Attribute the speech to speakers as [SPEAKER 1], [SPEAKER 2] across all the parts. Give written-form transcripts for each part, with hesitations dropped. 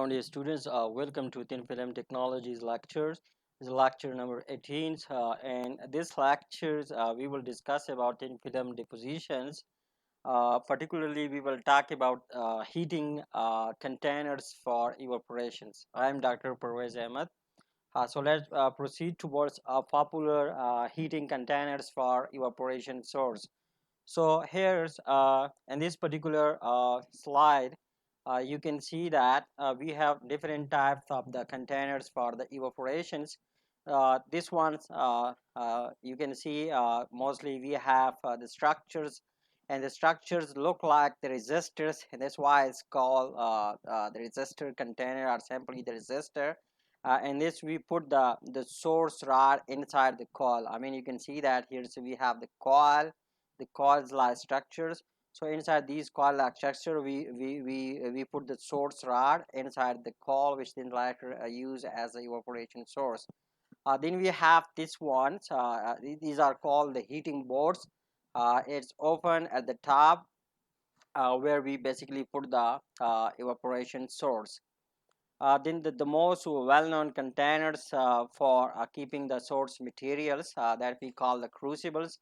[SPEAKER 1] dear students. Welcome to Thin Film Technologies lectures. This is lecture number 18, and this lectures we will discuss about thin film depositions. Particularly, we will talk about heating containers for evaporations. I am Dr. Pervez Ahmed. So let's proceed towards popular heating containers for evaporation source. So here's in this particular slide, you can see that we have different types of the containers for the evaporations. This ones you can see mostly we have the structures, and the structures look like the resistors, and that's why it's called the resistor container, or simply the resistor. And this we put the source rod inside the coil. I mean, you can see that here. So we have the coils like structures. So inside these coil like structure, we put the source rod inside the coil, which then later use as a evaporation source. Then we have this ones. These are called the heating boards. It's open at the top, where we basically put the evaporation source. Then the most well-known containers for keeping the source materials, that we call the crucibles.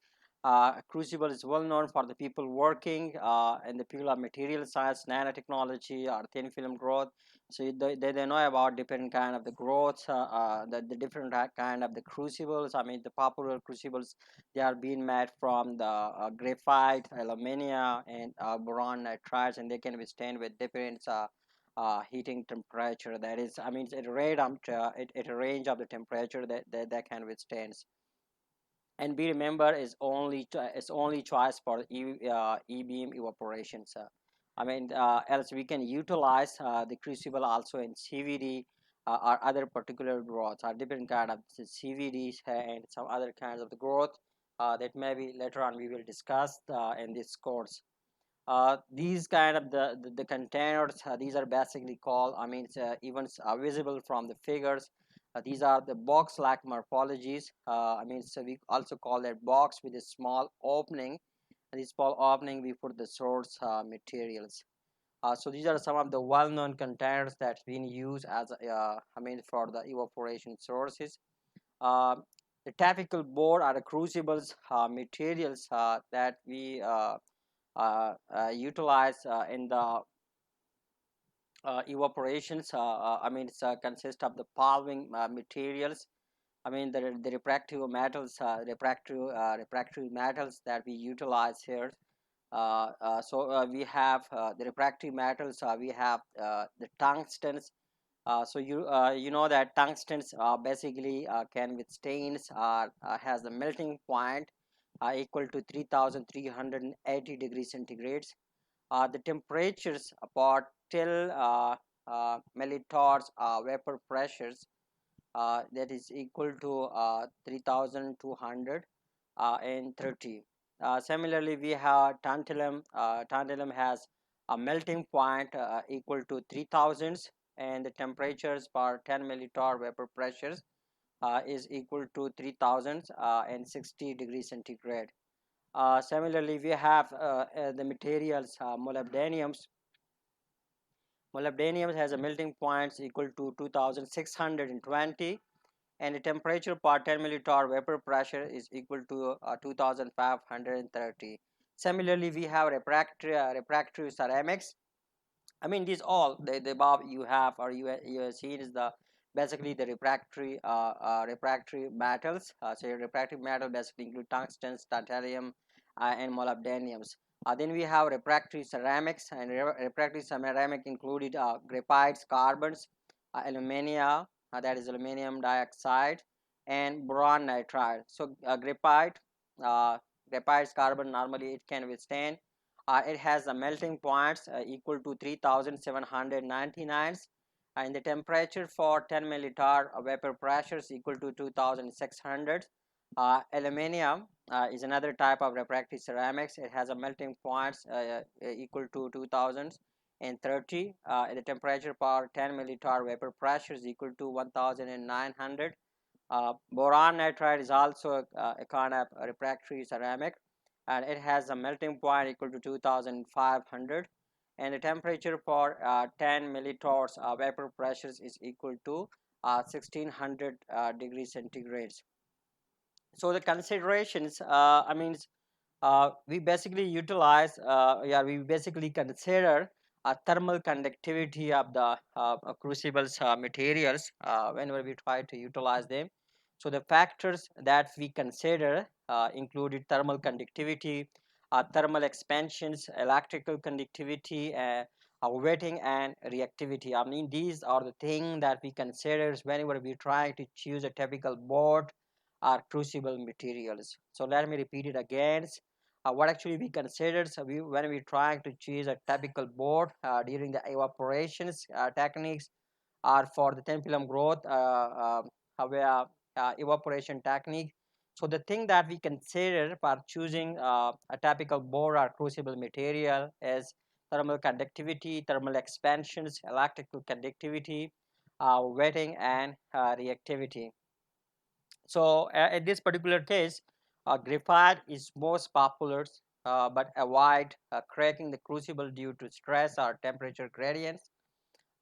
[SPEAKER 1] Crucible is well known for the people working in the field of material science, nanotechnology, or thin film growth. So they know about different kind of the growths, the different kind of the crucibles. I mean, the popular crucibles, they are being made from the graphite, alumina, and boron nitrides, and they can withstand with different heating temperature. That is, I mean, it's a range of the temperature that can withstand. And we remember is only choice for e-beam evaporation. So I mean, else we can utilize the crucible also in CVD, or other particular growths, or different kind of CVDs and some other kinds of the growth that maybe later on we will discuss in this course. These kind of the containers, these are basically called, I mean, even visible from the figures. These are the box like morphologies. I mean, so we also call that box with a small opening. And this small opening we put the source materials. So these are some of the well-known containers that's been used as I mean, for the evaporation sources. uh, the typical board are the crucibles materials that we utilize in the evaporations. I mean, it's consist of the following materials. I mean, the refractive metals, refractive metals that we utilize here. We have the refractive metals. We have the tungstens. You know that tungstens basically can withstand, has the melting point equal to 3,380 degrees centigrades. The temperatures about till millitons vapor pressures, that is equal to 3200 and 30. Similarly, we have tantalum. Tantalum has a melting point equal to 3000, and the temperatures per 10 milliton vapor pressures is equal to 3060 degrees centigrade. Similarly, we have the materials molybdenums. Molybdenum has a melting point equal to 2620, and the temperature per 10 milliton vapor pressure is equal to 2530. Similarly, we have refractory ceramics. I mean, these all the above you have, or you have seen, is the basically the refractory metals. So refractory metal basically include tungsten, tantalum, and molybdenums. Then we have refractory ceramics, and refractory ceramic included graphites, carbons, alumina, that is aluminum dioxide, and boron nitride. So uh, graphite carbon, normally it can withstand. It has a melting points equal to 3799, and the temperature for 10 milliton vapor pressure is equal to 2600. Aluminium is another type of refractory ceramics. It has a melting points equal to 2030. The temperature for 10 milliton vapor pressure is equal to 1900. Boron nitride is also a kind of refractory ceramic, and it has a melting point equal to 2500. and the temperature for 10 millitors vapor pressures is equal to 1600 degrees centigrade. So the considerations, we basically utilize, we basically consider thermal conductivity of the crucibles materials whenever we try to utilize them. So the factors that we consider included thermal conductivity, thermal expansions, electrical conductivity, wetting and reactivity. I mean, these are the things that we consider whenever we try to choose a typical board or crucible materials. So let me repeat it again. What actually we consider, so when we try to choose a typical board during the evaporations techniques or for the thin film growth where evaporation technique. So the thing that we consider for choosing a typical board or crucible material is thermal conductivity, thermal expansions, electrical conductivity, wetting and reactivity. So in this particular case, graphite is most popular, but avoid cracking the crucible due to stress or temperature gradients.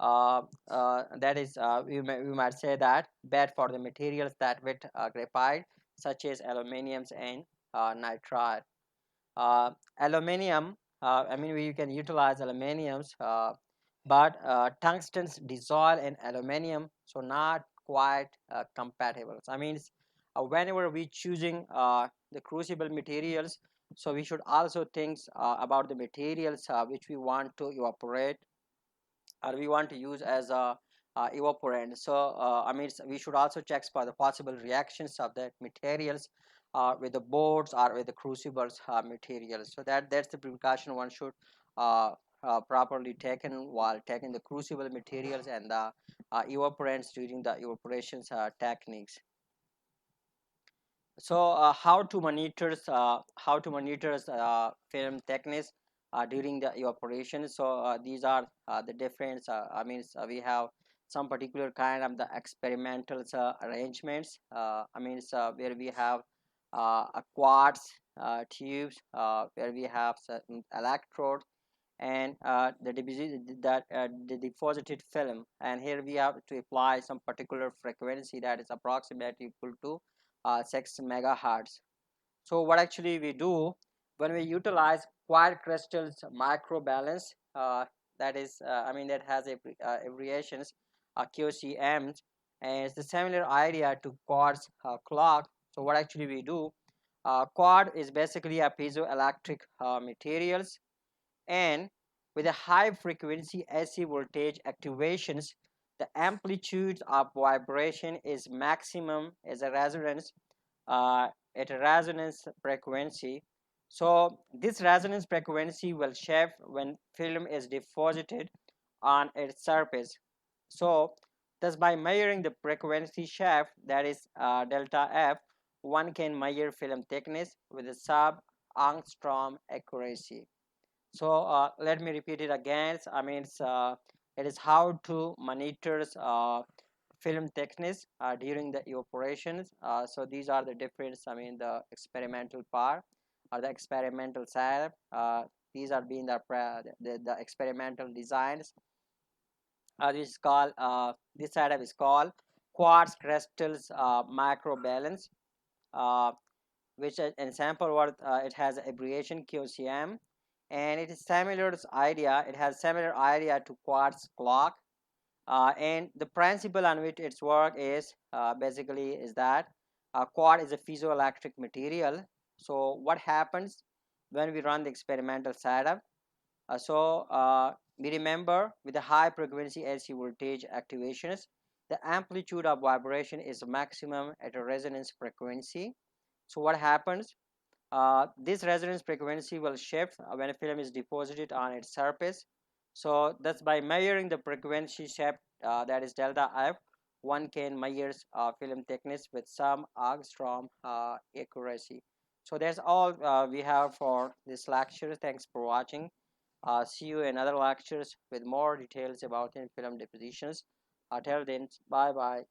[SPEAKER 1] That is, we might say that bad for the materials that with graphite, such as aluminiums and nitride. uh, Aluminium, we can utilize aluminiums, but tungstens dissolve in aluminium, so not quite compatible. So, I mean, whenever we choosing the crucible materials, so we should also think about the materials which we want to evaporate or we want to use as a evaporant. So we should also check for the possible reactions of the materials with the boards or with the crucibles materials. So that's the precaution one should properly taken while taking the crucible materials and the evaporants during the evaporations techniques. So how to monitor film thickness during the evaporation. So these are the difference. We have some particular kind of the experimental arrangements. Where we have a quartz tubes where we have certain electrode and the deposited film, and here we have to apply some particular frequency that is approximately equal to 6 megahertz. So what actually we do when we utilize quiet crystals microbalance, that has abbreviations QCMs, and it's the similar idea to quartz clock. So what actually we do, quad is basically a piezoelectric materials, and with a high frequency AC voltage activations, the amplitude of vibration is maximum as a resonance uh, at a resonance frequency. So this resonance frequency will shift when film is deposited on its surface. So thus by measuring the frequency shift, that is delta F, one can measure film thickness with a sub angstrom accuracy. So let me repeat it again. It is how to monitor film thickness during the evaporations. So these are the difference. The experimental part or the experimental side. These are being the experimental designs. This setup is called quartz crystals microbalance. Uh, which in sample what it has abbreviation QCM, and it is similar idea. It has similar idea to quartz clock, and the principle on which its work is basically is that quartz is a piezoelectric material. So what happens when we run the experimental setup? We remember with the high frequency AC voltage activations, the amplitude of vibration is maximum at a resonance frequency. So what happens? This resonance frequency will shift when a film is deposited on its surface. So that's by measuring the frequency shift, that is delta F, one can measure film thickness with some angstrom accuracy. So that's all we have for this lecture. Thanks for watching. See you in other lectures with more details about thin film depositions. Till then, bye bye.